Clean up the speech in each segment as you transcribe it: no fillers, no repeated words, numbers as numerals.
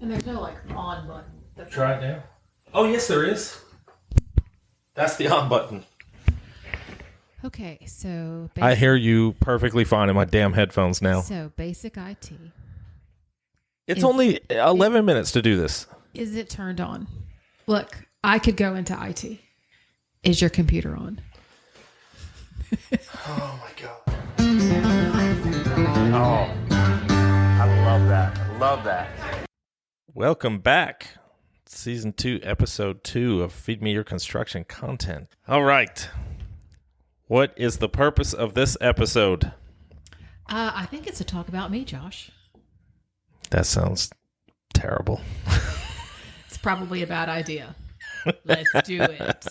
And there's no on button. Try it now. Oh, yes, there is. That's the on button. Okay, so... I hear you perfectly fine in my damn headphones now. So, basic IT. It's only 11 minutes to do this. Is it turned on? Look, I could go into IT. Is your computer on? Oh, my God. Oh, I love that. I love that. Welcome back. Season 2, Episode 2 of Feed Me Your Construction Content. All right. What is the purpose of this episode? I think it's to talk about me, Josh. That sounds terrible. It's probably a bad idea. Let's do it.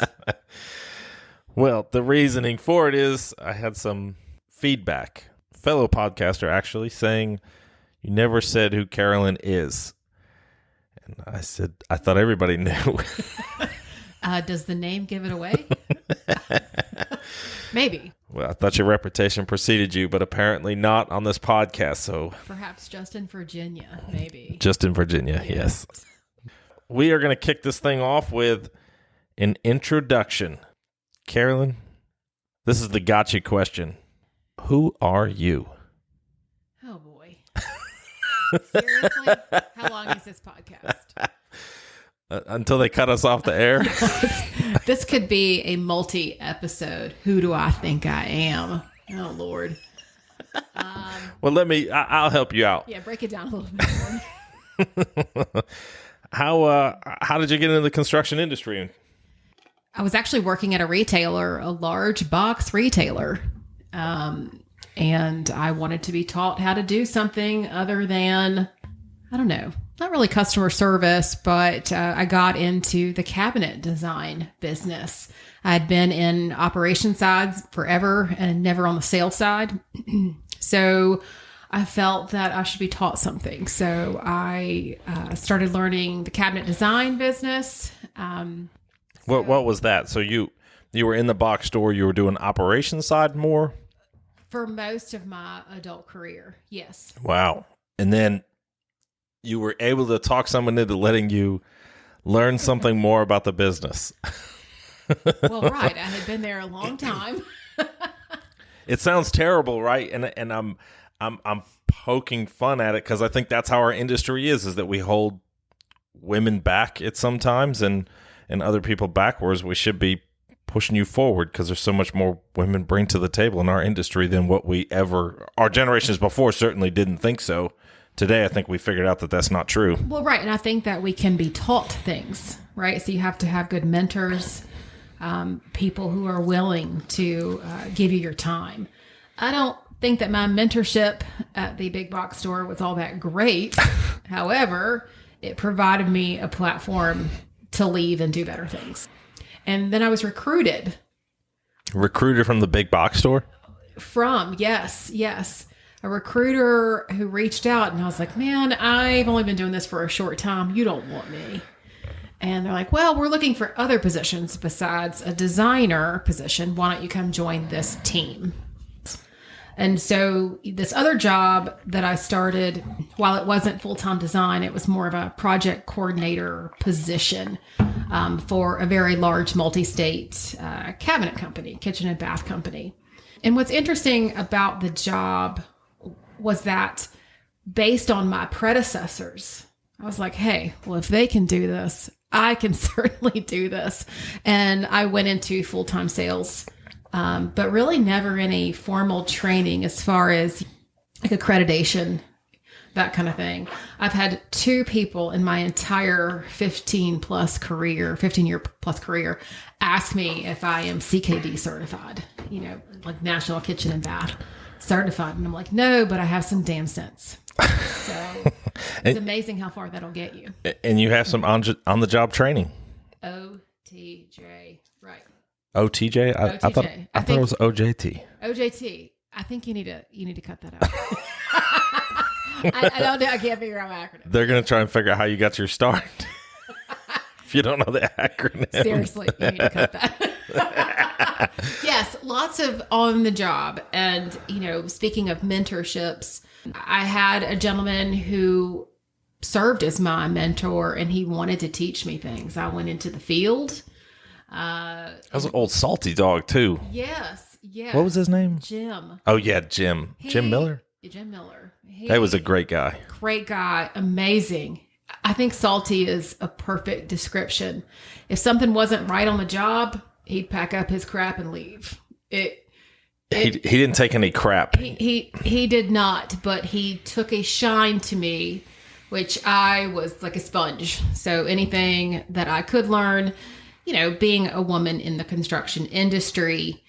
Well, the reasoning for it is I had some feedback. Fellow podcaster actually saying, you never said who Carolyn is. And I said, I thought everybody knew. Does the name give it away? Maybe. Well, I thought your reputation preceded you, but apparently not on this podcast. So perhaps just in Virginia, maybe. Just in Virginia, yes. We are going to kick this thing off with an introduction. Carolyn, this is the gotcha question. Who are you? Oh, boy. Seriously? How long is this podcast? Until they cut us off the air. This could be a multi-episode. Who do I think I am? Oh, Lord. Well, I'll help you out. Yeah, break it down a little bit more. How did you get into the construction industry? I was actually working at a retailer, a large box retailer. And I wanted to be taught how to do something other than, I don't know, not really customer service, but I got into the cabinet design business. I'd been in operation sides forever and never on the sales side. So I felt that I should be taught something. So I started learning the cabinet design business. What was that? So you were in the box store, you were doing operation side more? For most of my adult career, yes. Wow. And then you were able to talk someone into letting you learn something more about the business. Well, right. I had been there a long time. It sounds terrible, right? And I'm poking fun at it because I think that's how our industry is that we hold women back at sometimes and other people backwards. We should be pushing you forward because there's so much more women bring to the table in our industry than what our generations before certainly didn't think so. Today, I think we figured out that that's not true. Well, right. And I think that we can be taught things, right? So you have to have good mentors, people who are willing to give you your time. I don't think that my mentorship at the big box store was all that great. However, it provided me a platform to leave and do better things. And then I was recruited. Recruited from the big box store? Yes. A recruiter who reached out and I was like, man, I've only been doing this for a short time. You don't want me. And they're like, well, we're looking for other positions besides a designer position. Why don't you come join this team? And so this other job that I started, while it wasn't full-time design, it was more of a project coordinator position for a very large multi-state cabinet company, kitchen and bath company. And what's interesting about the job was that based on my predecessors, I was like, hey, well, if they can do this, I can certainly do this. And I went into full-time sales, but really never any formal training as far as like accreditation, that kind of thing. I've had 2 people in my entire 15-year plus career ask me if I am CKD certified, like National Kitchen and Bath certified. And I'm like, no, but I have some damn sense. So it's amazing how far that'll get you. And you have some on-the-job training. OTJ, right. OTJ? I thought it was OJT. OJT. I think you need to cut that out. I don't know. I can't figure out my acronym. They're going to try and figure out how you got your start. If you don't know the acronym. Seriously, you need to cut that. Yes, lots of on the job. And, speaking of mentorships, I had a gentleman who served as my mentor, and he wanted to teach me things. I went into the field. That was an old salty dog too. Yes. What was his name? Jim. Oh yeah, Jim. Jim Miller? Jim Miller. That was a great guy. Great guy. Amazing. I think salty is a perfect description. If something wasn't right on the job, he'd pack up his crap and leave. He didn't take any crap. He did not, but he took a shine to me, which I was like a sponge. So anything that I could learn, being a woman in the construction industry,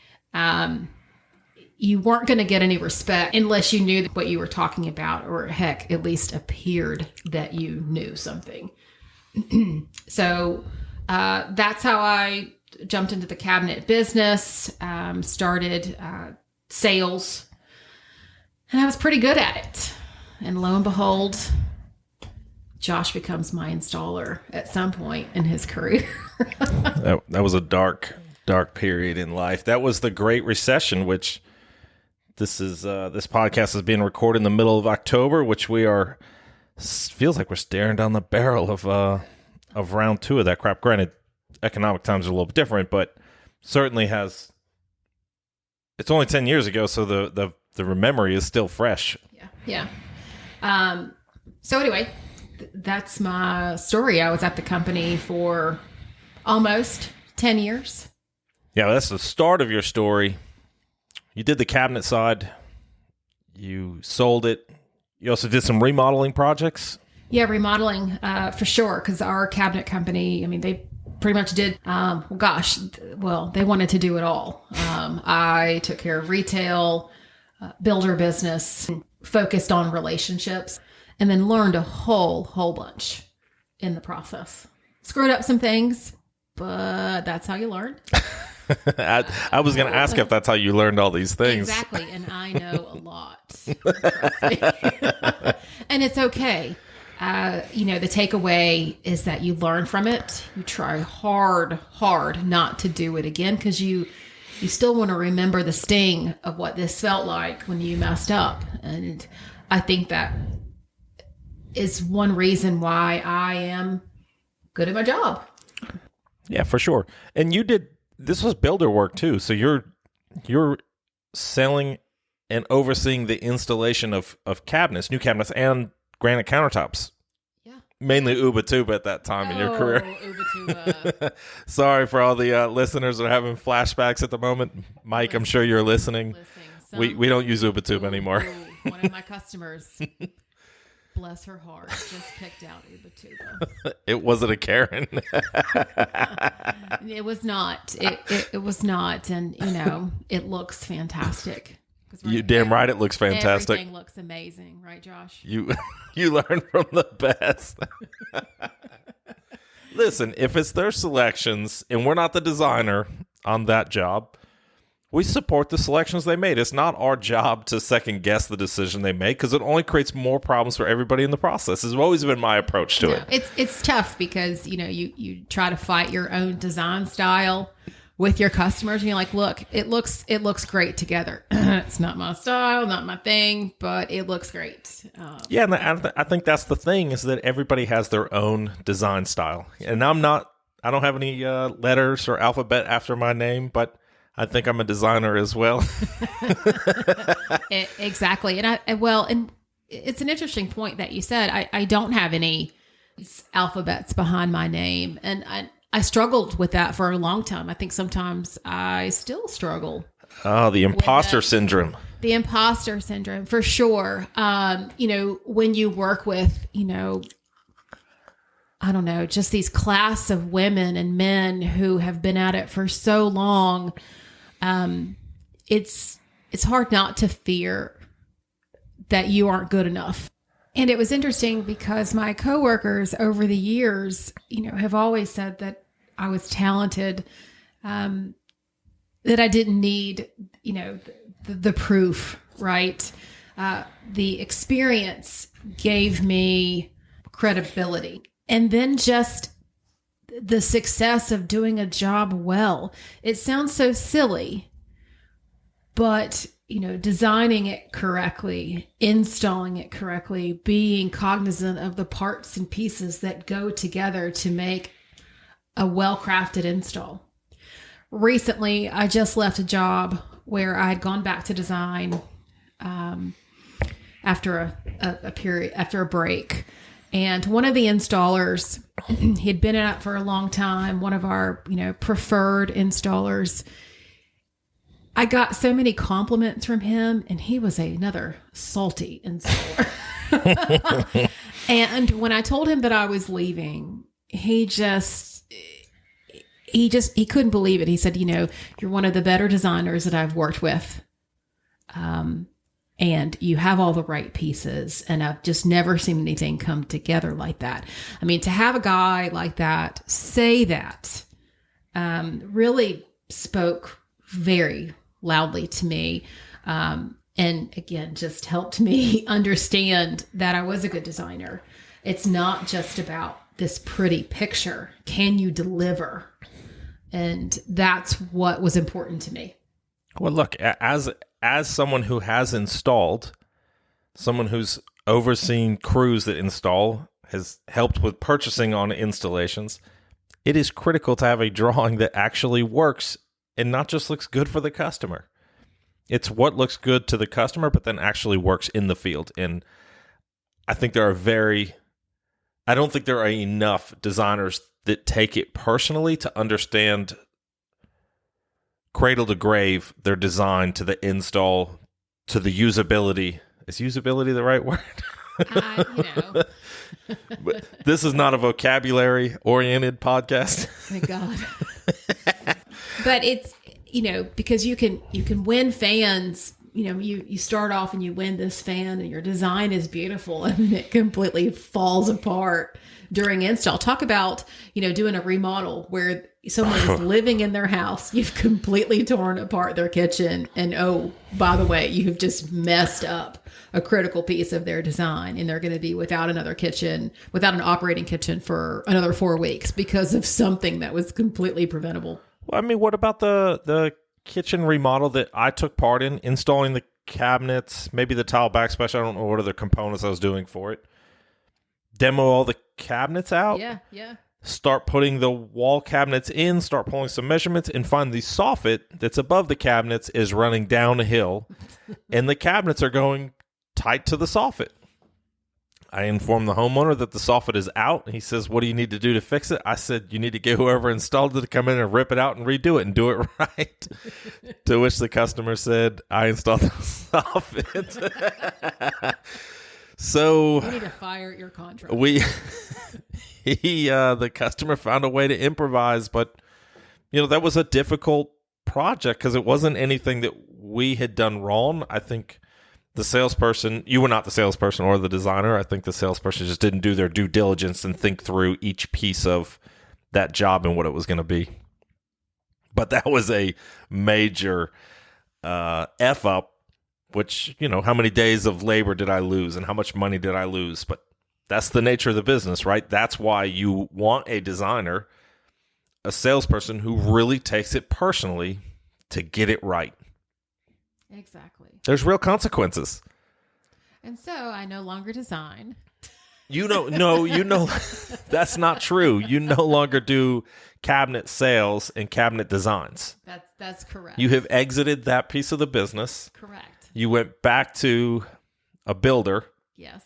you weren't going to get any respect unless you knew what you were talking about, or heck, at least appeared that you knew something. So that's how I jumped into the cabinet business, started sales, and I was pretty good at it. And lo and behold, Josh becomes my installer at some point in his career. That was a dark period in life. That was the Great Recession, which this podcast is being recorded in the middle of October, which feels like we're staring down the barrel of round 2 of that crap. Granted, economic times are a little bit different, but certainly it's only 10 years ago, so the memory is still fresh. Yeah. So anyway, that's my story. I was at the company for almost 10 years. Yeah, that's the start of your story. You did the cabinet side. You sold it. You also did some remodeling projects. Yeah, remodeling for sure, because our cabinet company, they pretty much did, they wanted to do it all. I took care of retail, builder business, focused on relationships, and then learned a whole bunch in the process. Screwed up some things, but that's how you learn. I was going to ask if that's how you learned all these things. Exactly, and I know a lot. And it's okay. The takeaway is that you learn from it. You try hard not to do it again, because you still want to remember the sting of what this felt like when you messed up. And I think that is one reason why I am good at my job. Yeah, for sure. And this was builder work too. So you're selling and overseeing the installation of cabinets, new cabinets, and granite countertops. Yeah. Mainly Uba Tuba at that time in your career. Uba Tuba. Sorry for all the listeners that are having flashbacks at the moment. Mike, I'm sure you're listening. We don't use Uba Tuba anymore. One of my customers, bless her heart, just picked out Uba Tuba. It wasn't a Karen. It was not. It was not. And, it looks fantastic. You damn right it looks fantastic. Everything looks amazing. Right, Josh? You learn from the best. Listen, if it's their selections and we're not the designer on that job, we support the selections they made. It's not our job to second guess the decision they make, because it only creates more problems for everybody in the process. This has always been my approach to it. It's tough because, you try to fight your own design style with your customers, and you're like, look, it looks great together. It's not my style, not my thing, but it looks great. Yeah, and I think that's the thing, is that everybody has their own design style. And I don't have any letters or alphabet after my name, but I think I'm a designer as well. Exactly. And it's an interesting point that you said. I don't have any alphabets behind my name, and I struggled with that for a long time. I think sometimes I still struggle. Oh, the imposter syndrome. The imposter syndrome, for sure. When you work with, I don't know, just these class of women and men who have been at it for so long, it's hard not to fear that you aren't good enough. And it was interesting because my coworkers over the years, have always said that I was talented, that I didn't need, the proof, right? The experience gave me credibility. And then just the success of doing a job well. It sounds so silly, but designing it correctly, installing it correctly, being cognizant of the parts and pieces that go together to make a well-crafted install. Recently, I just left a job where I had gone back to design after a break. And one of the installers, he had been in it for a long time, one of our, preferred installers. I got so many compliments from him, and he was another salty installer. And when I told him that I was leaving, he couldn't believe it. He said, you're one of the better designers that I've worked with. And you have all the right pieces, and I've just never seen anything come together like that. I mean, to have a guy like that say that, really spoke very loudly to me. And again, just helped me understand that I was a good designer. It's not just about this pretty picture. Can you deliver? And that's what was important to me. Well, look, as someone who has installed, someone who's overseen crews that install, has helped with purchasing on installations, it is critical to have a drawing that actually works and not just looks good for the customer. It's what looks good to the customer, but then actually works in the field. And I think I don't think there are enough designers that take it personally to understand cradle to grave their design to the install to the usability. Is usability the right word? But this is not a vocabulary oriented podcast. Thank God. But it's, because you can win fans. You start off and you win this fan and your design is beautiful, and it completely falls apart during install. Talk about, doing a remodel where someone is living in their house. You've completely torn apart their kitchen. And oh, by the way, you've just messed up a critical piece of their design, and they're going to be without an operating kitchen for another 4 weeks because of something that was completely preventable. Well, I mean, what about the kitchen remodel that I took part in, installing the cabinets, maybe the tile backsplash? I don't know what other components I was doing for it. Demo all the cabinets out. Yeah. Start putting the wall cabinets in, start pulling some measurements, and find the soffit that's above the cabinets is running down a hill, and the cabinets are going tight to the soffit. I informed the homeowner that the soffit is out. He says, "What do you need to do to fix it?" I said, "You need to get whoever installed it to come in and rip it out and redo it and do it right." To which the customer said, "I installed the soffit." So you need to fire your contract. The customer found a way to improvise, but that was a difficult project because it wasn't anything that we had done wrong. I think the salesperson, you were not the salesperson or the designer. I think the salesperson just didn't do their due diligence and think through each piece of that job and what it was going to be. But that was a major F up, which, how many days of labor did I lose and how much money did I lose? But that's the nature of the business, right? That's why you want a designer, a salesperson who really takes it personally to get it right. Exactly. There's real consequences. And so I no longer design. That's not true. You no longer do cabinet sales and cabinet designs. That's correct. You have exited that piece of the business. Correct. You went back to a builder. Yes.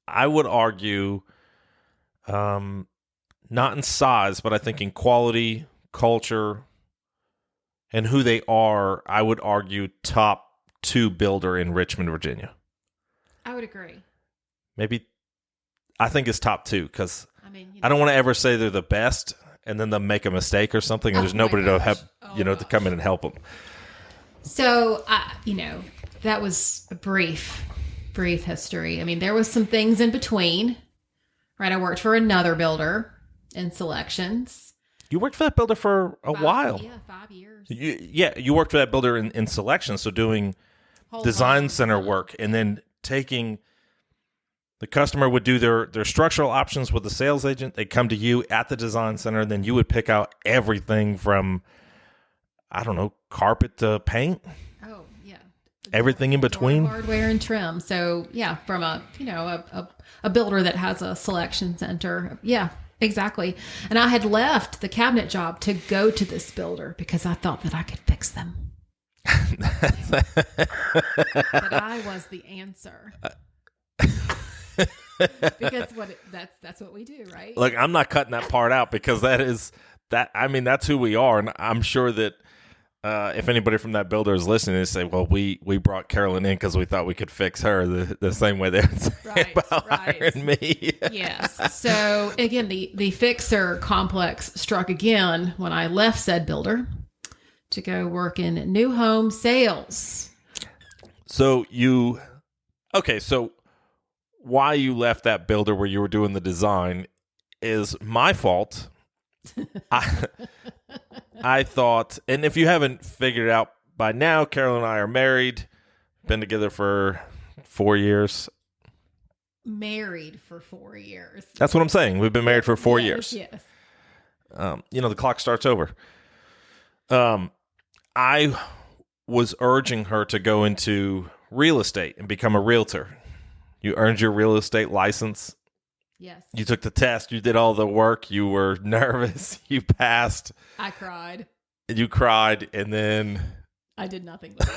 I would argue, not in size, but I think in quality, culture, and who they are, I would argue top 2 builder in Richmond, Virginia. I would agree. Maybe, I think it's top 2 because I don't want to ever say they're the best and then they'll make a mistake or something and there's nobody to help, to come in and help them. So, that was a brief history. I mean, there was some things in between, right? I worked for another builder in selections. You worked for that builder for a while. Yeah, 5 years. You worked for that builder in selection, so doing design center work and then taking the customer would do their structural options with the sales agent. They'd come to you at the design center, and then you would pick out everything from, I don't know, carpet to paint. Oh, yeah. everything in between. Hardware and trim. So yeah, from a builder that has a selection center. Yeah, exactly. And I had left the cabinet job to go to this builder because I thought that I could fix them. That I was the answer. Because that's what we do, right? Look, I'm not cutting that part out because that's who we are. And I'm sure that if anybody from that builder is listening, they say, well, we brought Carolyn in because we thought we could fix her the same way they're saying about hiring me. Yes. So again, the fixer complex struck again when I left said builder to go work in new home sales. So why you left that builder where you were doing the design is my fault. I thought, and if you haven't figured it out by now, Carolyn and I are married, been together for 4 years. Married for 4 years. That's what I'm saying. We've been married for 4 years. Yes. The clock starts over. I was urging her to go into real estate and become a realtor. You earned your real estate license. Yes. You took the test. You did all the work. You were nervous. You passed. I cried. You cried, and then I did nothing with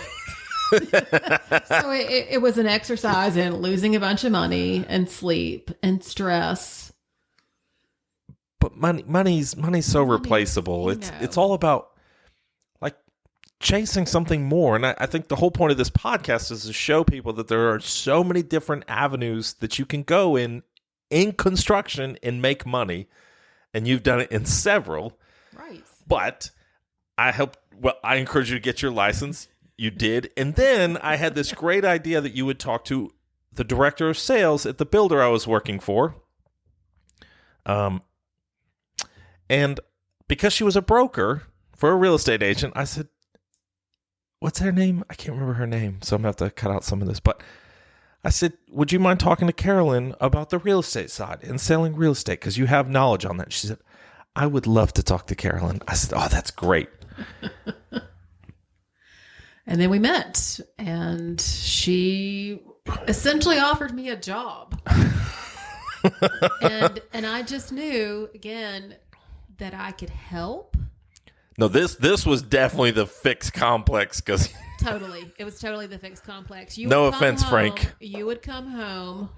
it. So it was an exercise in losing a bunch of money and sleep and stress. But money's so replaceable. It's all about like chasing something more. And I think the whole point of this podcast is to show people that there are so many different avenues that you can go in construction and make money. And you've done it in several. Right. But I encourage you to get your license. You did. And then I had this great idea that you would talk to the director of sales at the builder I was working for. And because she was a broker for a real estate agent, I said, what's her name? I can't remember her name, so I'm going to have to cut out some of this. But I said, would you mind talking to Carolyn about the real estate side and selling real estate? Because you have knowledge on that. She said, I would love to talk to Carolyn. I said, oh, that's great. And then we met, and she essentially offered me a job. and I just knew, again, that I could help. No, this was definitely the fixed complex because totally, it was totally the fixed complex. No offense, Frank. You would come home,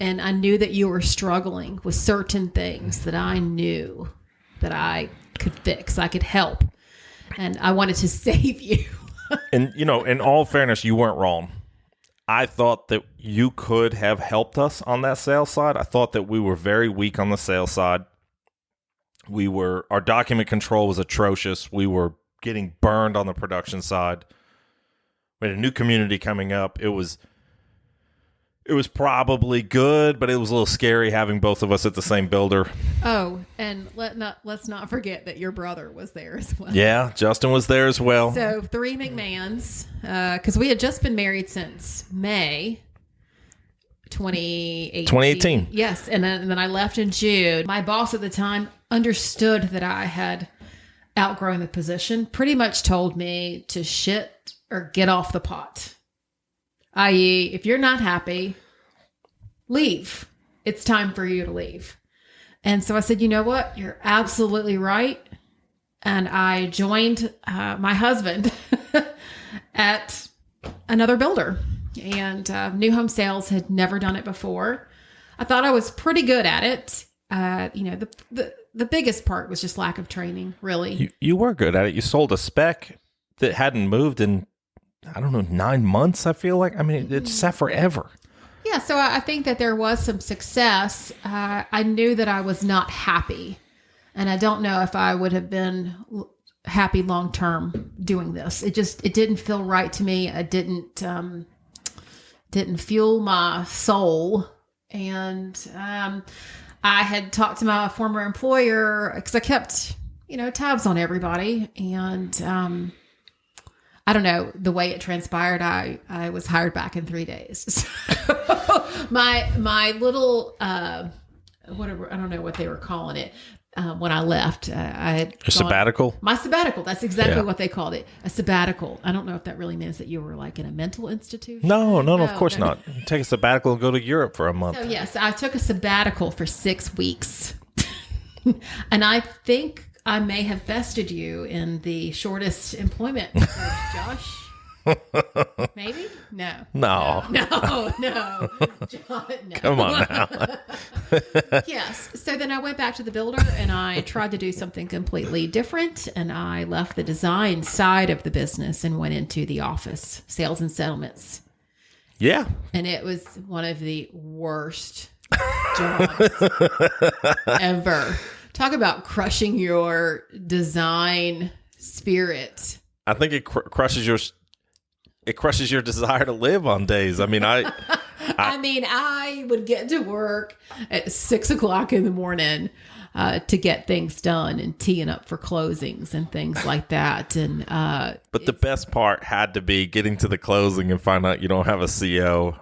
and I knew that you were struggling with certain things that I knew that I could fix. I could help, and I wanted to save you. And in all fairness, you weren't wrong. I thought that you could have helped us on that sales side. I thought that we were very weak on the sales side. Our document control was atrocious. We were getting burned on the production side. We had a new community coming up. It was probably good, but it was a little scary having both of us at the same builder. Oh, and let's not forget that your brother was there as well. Yeah, Justin was there as well. So 3 McMahons, because we had just been married since May 2018. 2018. Yes, and then I left in June. My boss at the time understood that I had outgrown the position, pretty much told me to shit or get off the pot. I.e., if you're not happy, leave. It's time for you to leave. And so I said, you know what? You're absolutely right. And I joined my husband at another builder. And new home sales had never done it before. I thought I was pretty good at it. The biggest part was just lack of training, really. You were good at it. You sold a spec that hadn't moved in, I don't know, 9 months, I feel like. I mean, it sat forever. Yeah, so I think that there was some success. I knew that I was not happy. And I don't know if I would have been happy long-term doing this. It didn't feel right to me. It didn't fuel my soul. And I had talked to my former employer because I kept, tabs on everybody. And I don't know, the way it transpired, I was hired back in 3 days. So my little, whatever, I don't know what they were calling it. when I left. I had A sabbatical? My sabbatical. That's exactly what they called it. A sabbatical. I don't know if that really means that you were like in a mental institution. No, of course not. Take a sabbatical and go to Europe for a month. So yes, I took a sabbatical for 6 weeks. And I think I may have bested you in the shortest employment record, Josh. Maybe? No. John, no. Come on now. Yes. So then I went back to the builder and I tried to do something completely different. And I left the design side of the business and went into the office, sales and settlements. Yeah. And it was one of the worst jobs ever. Talk about crushing your design spirit. I think it crushes your desire to live on days. I mean, I would get to work at 6:00 in the morning to get things done and teeing up for closings and things like that. And but the best part had to be getting to the closing and find out you don't have a CO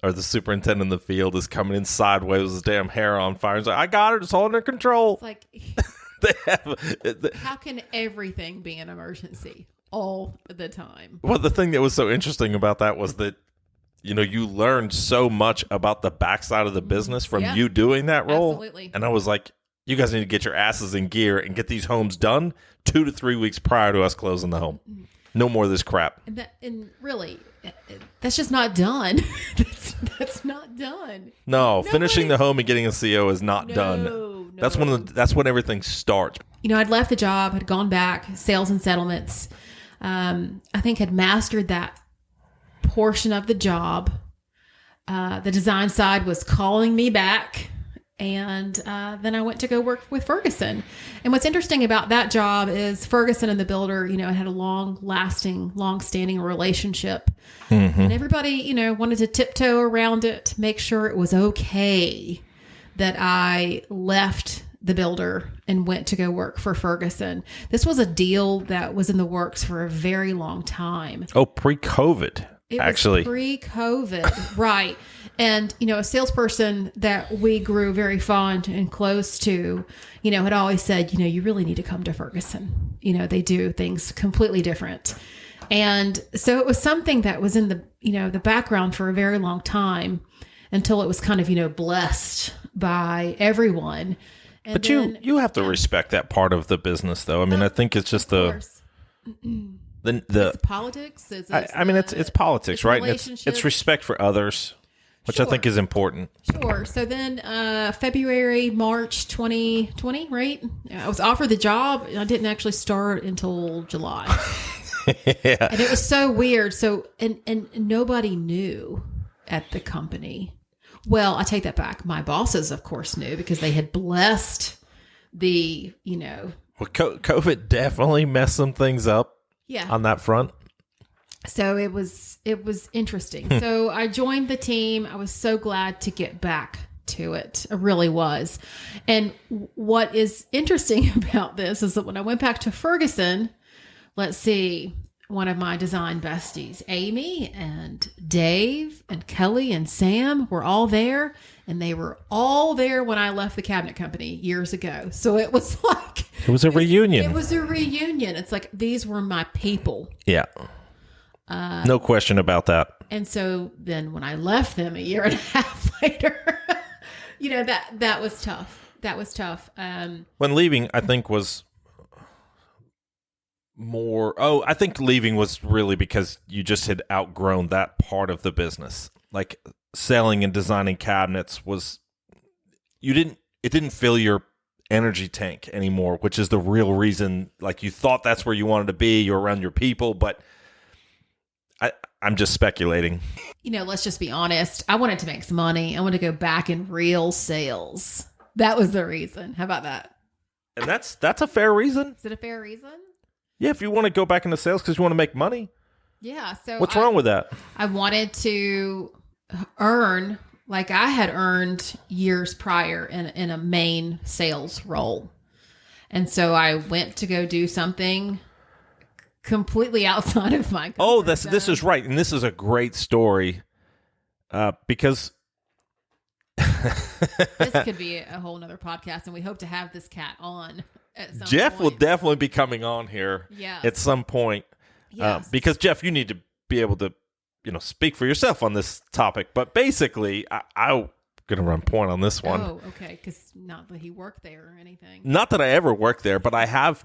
or the superintendent in the field is coming in sideways with his damn hair on fire. He's like, I got it. It's all under control. It's like, they how can everything be an emergency all the time? Well, the thing that was so interesting about that was that, you learned so much about the backside of the business from you doing that role. Absolutely. And I was like, you guys need to get your asses in gear and get these homes done 2 to 3 weeks prior to us closing the home. No more of this crap. And really, that's just not done. That's not done. No, finishing the home and getting a CO is not done. No. That's when everything starts. I'd left the job, had gone back, sales and settlements. I think had mastered that portion of the job. The design side was calling me back. And then I went to go work with Ferguson. And what's interesting about that job is Ferguson and the builder, had a long-standing relationship. Mm-hmm. And everybody, wanted to tiptoe around it, make sure it was okay that I left the builder and went to go work for Ferguson. This was a deal that was in the works for a very long time. Oh, pre-COVID, actually. Was pre-COVID, right. And, a salesperson that we grew very fond and close to, had always said, you really need to come to Ferguson. They do things completely different. And so it was something that was in the background for a very long time until it was kind of, blessed by everyone. And but you have to respect that part of the business, though. I mean, I think it's just the politics. It's politics, right? It's respect for others, which I think is important. Sure. So then March 2020, right? I was offered the job. I didn't actually start until July. Yeah. And it was so weird. So, and nobody knew at the company. Well, I take that back. My bosses, of course, knew because they had blessed the, Well, COVID definitely messed some things up. Yeah. On that front. So it was interesting. So I joined the team. I was so glad to get back to it. I really was. And what is interesting about this is that when I went back to Ferguson, let's see, one of my design besties, Amy and Dave and Kelly and Sam were all there. And they were all there when I left the cabinet company years ago. So it was like... It was a reunion. It was a reunion. It's like, these were my people. Yeah. No question about that. And so then when I left them a year and a half later, that was tough. That was tough. When leaving, I think was more... Oh, I think leaving was really because you just had outgrown that part of the business. Like selling and designing cabinets was... It didn't fill your energy tank anymore, which is the real reason. Like you thought that's where you wanted to be. You're around your people, but... I'm just speculating. Let's just be honest. I wanted to make some money. I wanted to go back in real sales. That was the reason. How about that? And that's a fair reason. Is it a fair reason? Yeah, if you want to go back into sales because you want to make money. Yeah. So what's wrong with that? I wanted to earn like I had earned years prior in a main sales role. And so I went to go do something completely outside of my this is right. And this is a great story because This could be a whole nother podcast, and we hope to have this cat on at some Jeff point. will definitely be coming on here at some point. Yes. Because, Jeff, you need to be able to, speak for yourself on this topic. But basically, I'm going to run point on this one. Oh, okay. Because not that he worked there or anything. Not that I ever worked there, but I have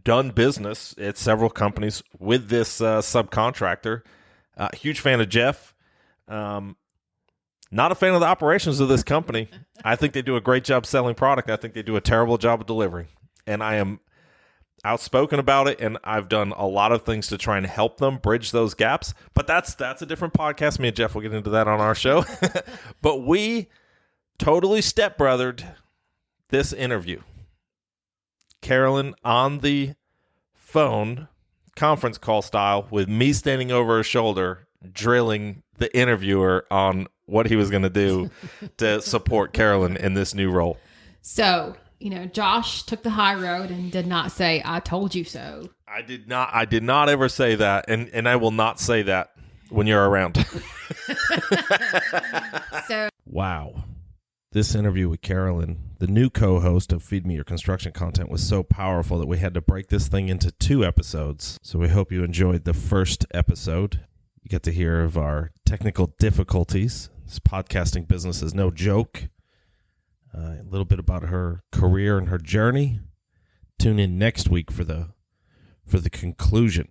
done business at several companies with this subcontractor. Huge fan of Jeff. Not a fan of the operations of this company. I think they do a great job selling product. I think they do a terrible job of delivering. And I am outspoken about it, and I've done a lot of things to try and help them bridge those gaps. But that's a different podcast. Me and Jeff will get into that on our show. But we totally stepbrothered this interview. Carolyn on the phone, conference call style, with me standing over her shoulder, drilling the interviewer on what he was going to do to support Carolyn in this new role. So, Josh took the high road and did not say, "I told you so." I did not ever say that, and I will not say that when you're around. So, wow. This interview with Carolyn, the new co-host of Feed Me Your Construction Content, was so powerful that we had to break this thing into 2 episodes. So we hope you enjoyed the first episode. You get to hear of our technical difficulties. This podcasting business is no joke. A little bit about her career and her journey. Tune in next week for the conclusion.